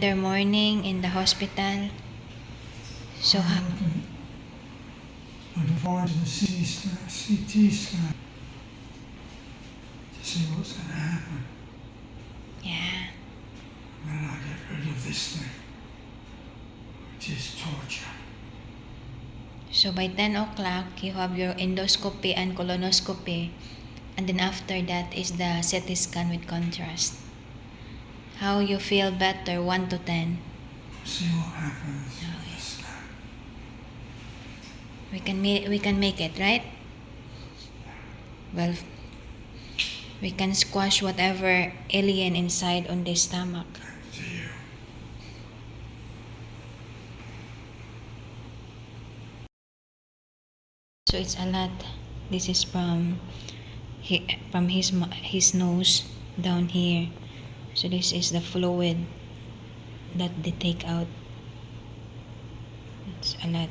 Another morning in the hospital. So, looking forward to the CT scan to see what's going to happen. yeah. And then I'll get rid of this thing, which is torture. So by 10 o'clock, you have your endoscopy and colonoscopy. And then after that is the CT scan with contrast. How you feel better, 1 to 10? We'll see what happens with the scan. We can make it, right? Well, we can squash whatever alien inside on the stomach. To you. So it's a lot. This is from his nose down here. So this is the fluid that they take out. It's a lot.